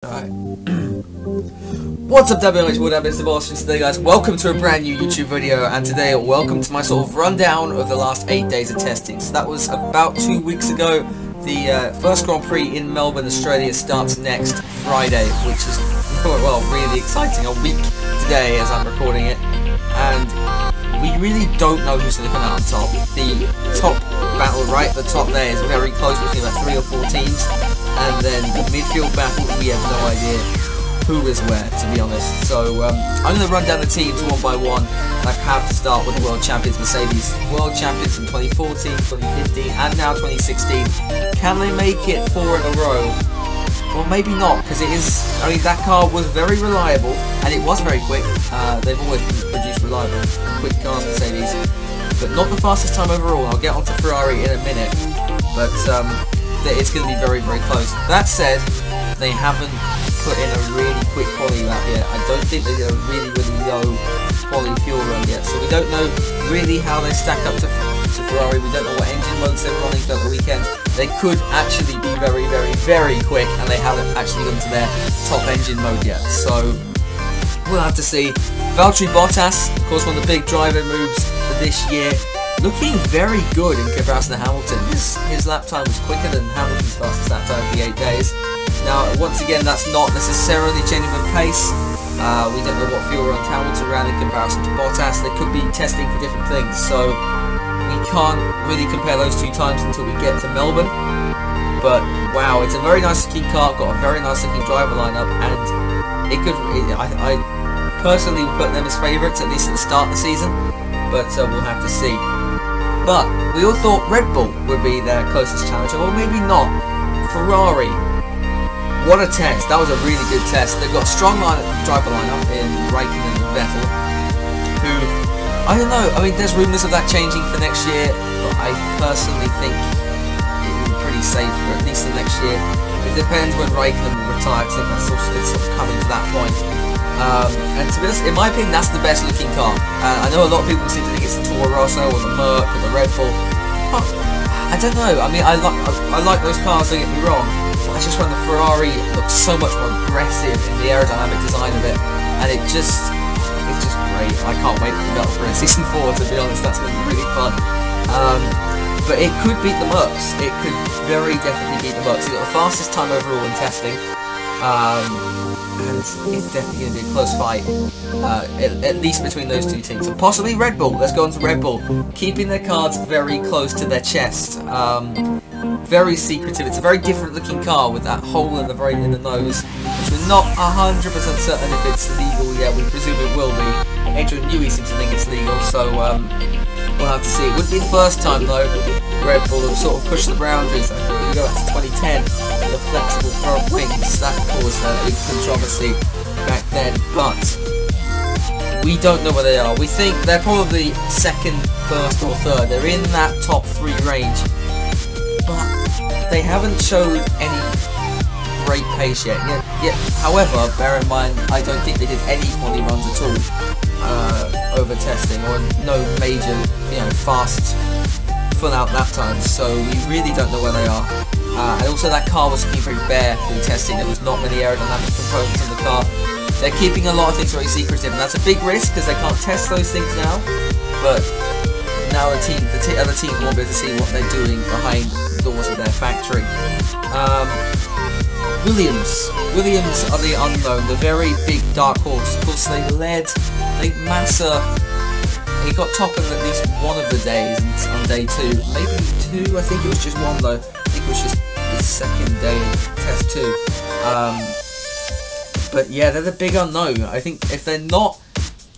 Alright. What's up, WH Wood? I'm Mr. Boss, and today, guys, welcome to a brand new YouTube video, and today, welcome to my sort of rundown of the last 8 days of testing. So that was about 2 weeks ago. The first Grand Prix in Melbourne, Australia starts next Friday, which is, well, really exciting. A week today as I'm recording it, and we really don't know who's going to come out on top. The top battle right at the top there is very close between like 3 or 4 teams. And then the midfield battle, we have no idea who is where, to be honest. So I'm going to run down the teams one by one. I have to start with the World Champions Mercedes. World Champions in 2014, 2015 and now 2016. Can they make it 4 in a row? Well, maybe not, because it is, I mean, that car was very reliable and it was very quick. They've always produced reliable, quick cars, Mercedes. But not the fastest time overall. I'll get onto Ferrari in a minute. But it's going to be very, very close. That said, they haven't put in a really quick quali lap yet. I don't think they did a really, really low quali fuel run yet. So we don't know really how they stack up to Ferrari. We don't know what engine modes they're running throughout the weekend. They could actually be very, very, very quick, and they haven't actually gone to their top engine mode yet. So we'll have to see. Valtteri Bottas, of course, one of the big driver moves for this year. Looking very good in comparison to Hamilton. His lap time was quicker than Hamilton's fastest lap time for the 8 days. Now, once again, that's not necessarily genuine pace. We don't know what fuel runs Hamilton ran in comparison to Bottas. They could be testing for different things, so we can't really compare those 2 times until we get to Melbourne. But wow, it's a very nice looking car, got a very nice looking driver lineup, and I personally would put them as favourites, at least at the start of the season, but we'll have to see. But we all thought Red Bull would be their closest challenger, or maybe not. Ferrari, what a test. That was a really good test. They've got a strong driver lineup in Raikkonen and Vettel, who, I don't know, I mean, there's rumours of that changing for next year, but I personally think it would be pretty safe for at least the next year. It depends when Raikkonen will retire, because I think that's sort of coming to that point. And to be honest, in my opinion, that's the best looking car. I know a lot of people seem to think it's the Toro Rosso or the Merc or the Red Bull. But I don't know. I mean, I like those cars, don't get me wrong. But I just find the Ferrari looks so much more aggressive in the aerodynamic design of it, and it's just great. I can't wait for Battle for Season 4. To be honest, that's going to be really fun. But it could beat the Mercs. It could very definitely beat the Mercs. It's got the fastest time overall in testing. And it's definitely going to be a close fight, at least between those 2 teams, and possibly Red Bull. Let's go on to Red Bull, keeping their cards very close to their chest. Very secretive. It's a very different looking car with that hole in the nose, which we're not 100% certain if it's legal yet. We presume it will be. Adrian Newey seems to think it's legal, so we'll have to see. It wouldn't be the first time though Red Bull have sort of pushed the boundaries. I think we go back to 2010, the flexible front wings. That caused a big controversy back then, but we don't know where they are. We think they're probably second, first or third. They're in that top 3 range, but they haven't showed any great pace yet. However, bear in mind, I don't think they did any quali runs at all over testing, or no major, fast full-out lap times. So we really don't know where they are. And also, that car was looking very bare through testing. There was not many aerodynamic components in the car. They're keeping a lot of things very secretive, and that's a big risk because they can't test those things now. But now the other teams won't be able to see what they're doing behind the doors of their factory. Williams are the unknown, the very big dark horse. Of course, they led. I think Massa, he got top in at least one of the days on day 2, maybe 2. I think it was just 1 though. I think it was just the second day of test 2. But yeah, they're the big unknown. I think if they're not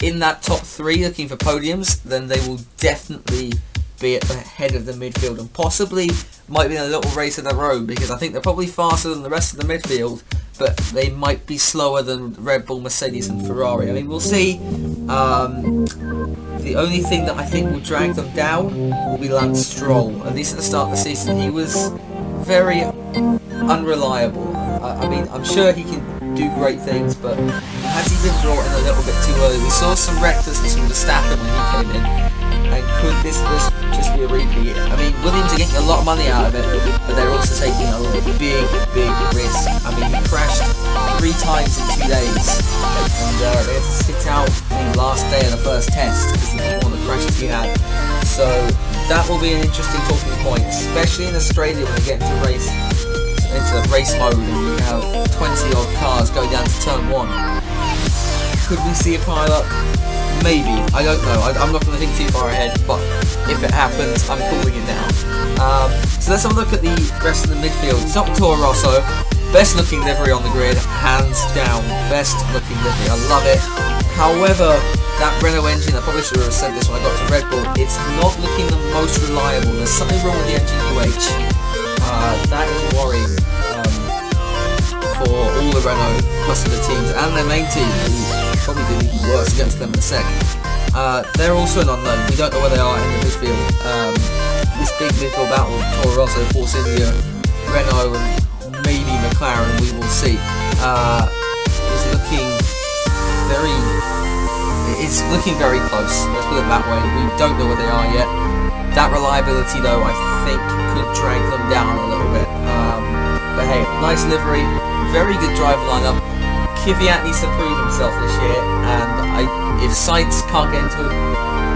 in that top 3 looking for podiums, then they will definitely be at the head of the midfield, and possibly might be in a little race of their own, because I think they're probably faster than the rest of the midfield, but they might be slower than Red Bull, Mercedes and Ferrari. I mean, we'll see. The only thing that I think will drag them down will be Lance Stroll. At least at the start of the season, he was very unreliable. I mean, I'm sure he can do great things, but has he been brought in a little bit too early? We saw some recklessness from Verstappen when he came in, And could this just be a repeat? I mean, Williams are getting a lot of money out of it, but they're also taking a big risk. I mean, he crashed 3 times in 2 days, and they had to sit out the last day of the first test because of one of the crashes he had. So that will be an interesting talking point, especially in Australia when they get into race mode and we have 20 odd cars go down to turn 1. Could we see a pile-up? Maybe. I don't know. I'm not going to think too far ahead, but if it happens, I'm calling it now. So let's have a look at the rest of the midfield. It's not Toro Rosso. Best looking livery on the grid, hands down. Best looking livery. I love it. However, that Renault engine, I probably should have said this when I got to Red Bull, it's not looking the most reliable. There's something wrong with the engine UH. That is worrying for all the Renault customer teams and their main team, who probably do even worse. We'll get to them in a sec. They're also an unknown. We don't know where they are in the midfield. This big midfield battle, Toro Rosso, Force India, Renault, and maybe McLaren, we will see. Is looking very. It's looking very close. Let's put it that way. We don't know where they are yet. That reliability, though, I think could drag them down a little bit. But hey, nice livery, very good driver lineup. Kvyat needs to prove himself this year, and if Sainz can't get into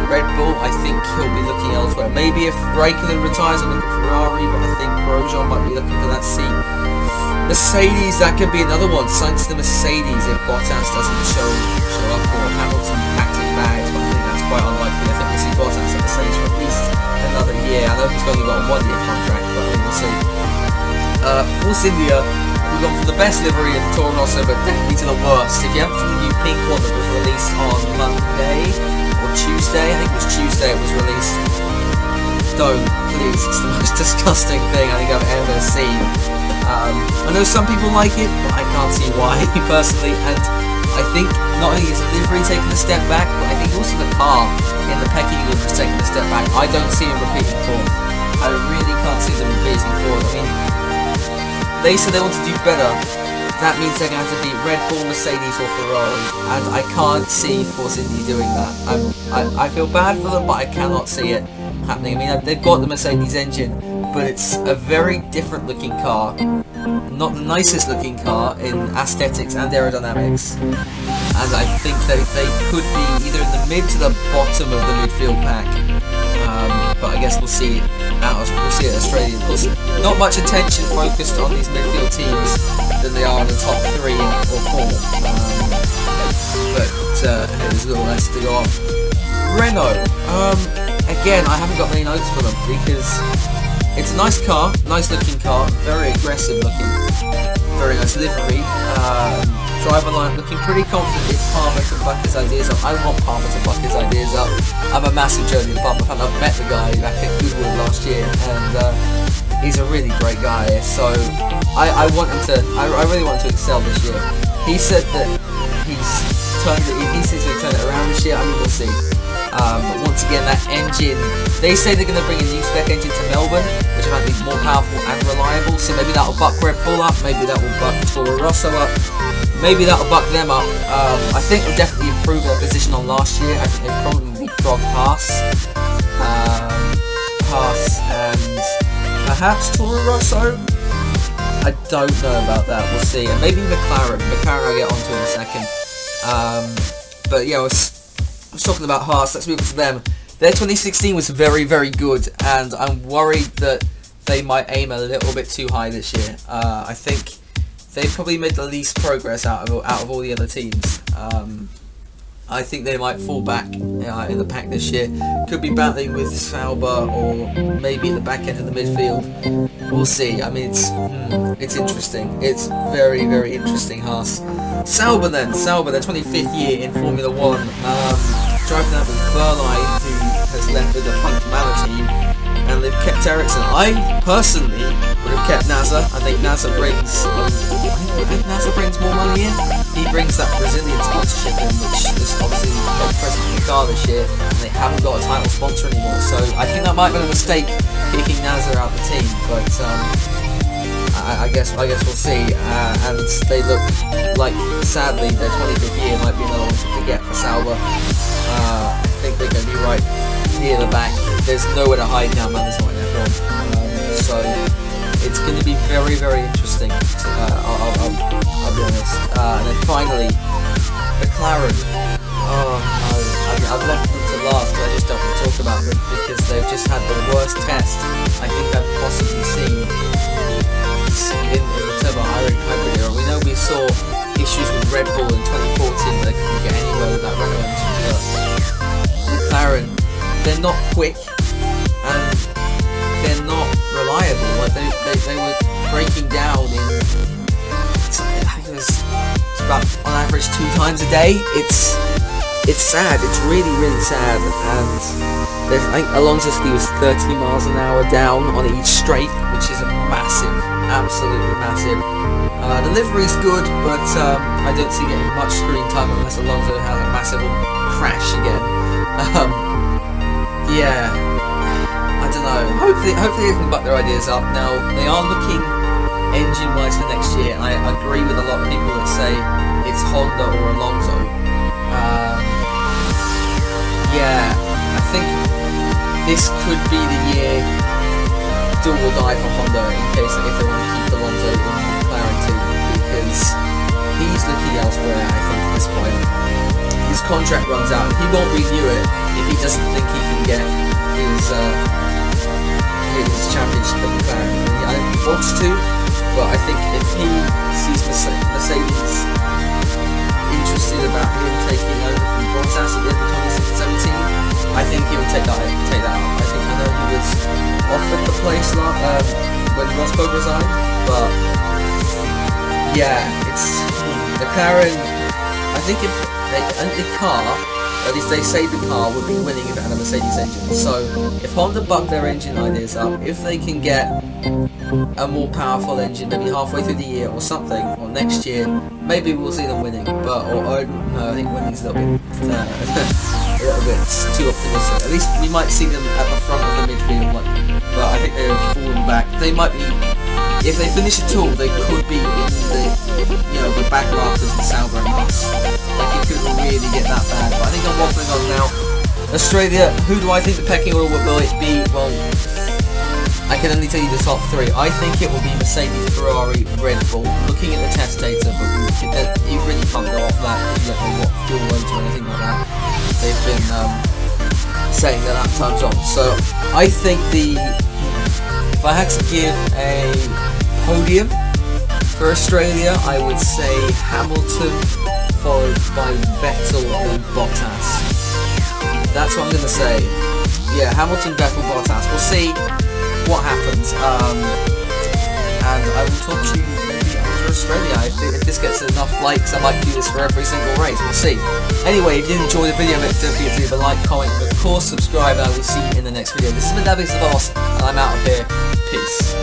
Red Bull, I think he'll be looking elsewhere. Maybe if Raikkonen retires and look at Ferrari, but I think Grosjean might be looking for that seat. Mercedes, that could be another one. Sainz to Mercedes if Bottas doesn't show up, or Hamilton packs his bags, but I think that's quite unlikely. I think we'll see Bottas at Mercedes for at least another year. I know he's only got a 1-year contract, but we'll see. Force India, we've gone from the best livery in Toro Rosso, but definitely to the worst. If you haven't seen the new pink one that was released on Monday, or Tuesday, I think it was Tuesday it was released. Don't, please, it's the most disgusting thing I think I've ever seen. I know some people like it, but I can't see why, personally, and I think not only is the livery taking a step back, but I think also the car in the pecking order is taking a step back. I don't see them repeating form. I really can't see them repeating form. I mean, they said they want to do better. That means they're going to have to beat Red Bull, Mercedes or Ferrari, and I can't see Force India doing that. I feel bad for them, but I cannot see it happening. I mean, they've got the Mercedes engine, but it's a very different looking car. Not the nicest looking car in aesthetics and aerodynamics. And I think they could be either in the mid to the bottom of the midfield pack. But I guess we'll see we'll see at Australia. Of course, not much attention focused on these midfield teams than they are on the top 3 or 4. But there's a little less to go on. Renault. Again, I haven't got many notes for them because it's a nice car, nice looking car, very aggressive looking, very nice livery. Driver line looking pretty confident if Palmer can buck his ideas up. I want Palmer to buck his ideas up. I'm a massive Jolyon Palmer fan. I've met the guy back at Goodwood last year, and he's a really great guy. So I want him to. I really want him to excel this year. He said that he says he'll turn it around this year. I mean, we'll see. But once again, that engine, they say they're going to bring a new spec engine to Melbourne, which might be more powerful and reliable, so maybe that'll buck Red Bull up, maybe that will buck Toro Rosso up, maybe that'll buck them up. I think they'll definitely improve their position on last year. I think they'll probably leapfrog Haas and perhaps Toro Rosso. I don't know about that, we'll see. And maybe McLaren I'll get onto in a second. But yeah, I was talking about Haas, let's move on to them. Their 2016 was very, very good, and I'm worried that they might aim a little bit too high this year. I think they've probably made the least progress out of all the other teams. I think they might fall back in the pack this year. Could be battling with Sauber or maybe at the back end of the midfield. We'll see. I mean, it's interesting. It's very, very interesting, Haas. Sauber then. Sauber, their 25th year in Formula 1. Driving out with Verline, who has left with the Funk Manor team, and they've kept Ericsson. I personally would have kept NASA. I think NASA brings more money in. He brings that Brazilian sponsorship in, which is obviously not present in the car this year, and they haven't got a title sponsor anymore. So I think that might have been a mistake kicking NASA out the team, but I guess we'll see. And they look like, sadly, their 25th year might be another one to forget for Sauber. I think they're going to be right near the back. There's nowhere to hide now, man. There's not in F1. So it's going to be very, very interesting. I'll be honest. And then finally, McLaren. Oh no, I mean, I've left them to last, but I just don't want to talk about them because they've just had the worst test I think I've possibly seen in the turbo hybrid era. We know we saw issues with Red Bull in 2014 where they couldn't get anywhere with that Renault engine, but McLaren, they're not quick and they're not reliable. Like they were breaking down in, I think it was about on average 2 times a day. It's sad. It's really, really sad. And I think Alonso's speed was 30 miles an hour down on each straight, which is a massive, absolutely massive. The livery's good, but I don't see getting much screen time unless Alonso has a massive crash again. Yeah, I don't know. Hopefully they can buck their ideas up. Now they are looking engine-wise for next year. I agree with a lot of people that say it's Honda or Alonso. Yeah, I think this could be the year do or die for Honda in case if they want to keep Alonso in McLaren too, because he's looking elsewhere. I think at this point his contract runs out and he won't renew it if he doesn't think he can get his championship at McLaren. I think he wants to, but I think if he sees Mercedes interested about him taking over from Bottas at the end of 2017, I think he would take that out. I know he was offered the place when Rosberg resigned, but yeah, it's McLaren. I think if the car, at least they say the car would be winning if it had a Mercedes engine. So if Honda buck their engine ideas up, if they can get a more powerful engine maybe halfway through the year or something, or next year, maybe we'll see them winning. But no, I think winning's a little bit too optimistic. At least we might see them at the front of the midfield, but I think they're falling back. They might be, if they finish at all, they could be in the back rafters of the Sauber bus. Like, it could really get that bad. But I think I'm waffling on now. Australia, who do I think the pecking order will it be? Well, I can only tell you the top 3. I think it will be Mercedes, Ferrari, Red Bull. Looking at the test data, but you really can't go off that. You don't know what fuel loads or anything like that. They've been saying that lap time's on. So I think if I had to give a podium for Australia, I would say Hamilton, followed by Vettel and Bottas. That's what I'm going to say. Yeah, Hamilton, Vettel, Bottas. We'll see what happens, and I will talk to you maybe after Australia. If this gets enough likes, I might do this for every single race. We'll see. Anyway, if you did enjoy the video, don't forget to leave a like, comment, and of course subscribe, and I will see you in the next video. This has been David the Boss, and I'm out of here. Peace.